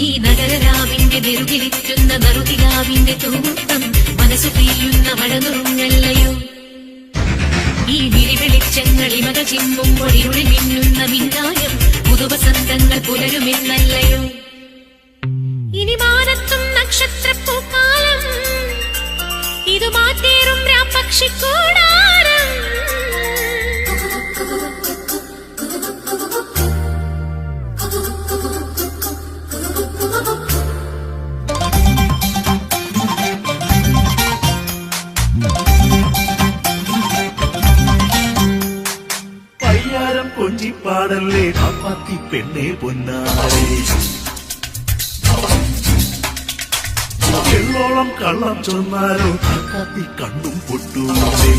ഈ നഗരരാവിന്റെ നെറുകിലിറ്റുന്ന നറുകിലാവിന്റെ തൂക്കം മനസ്സു പെയ്യുന്ന മഴനുറുങ്ങല്ലയോ ഈ വിളിവെളിച്ചങ്ങളിമക ചിമ്മുമ്പോൾ ഇരുളിൽ മിന്നുന്ന മിന്നായം പുതുവസന്തങ്ങൾ പുലരുമെന്നല്ലയോ ഇനി മാനത്തും നക്ഷത്രപ്പൂക്കാലം ഇത് മാറ്റേറും രാപ്പക്ഷിക്കൂടാരം പയ്യാരം കൊഞ്ചിപ്പാടല്ലേ കാപ്പാത്തി പെണ്ണെ പൊന്നാരെ എള്ളോളം കള്ളം ചൊന്നാലോ കാക്കാത്തി കണ്ണും പൊട്ടൂലേ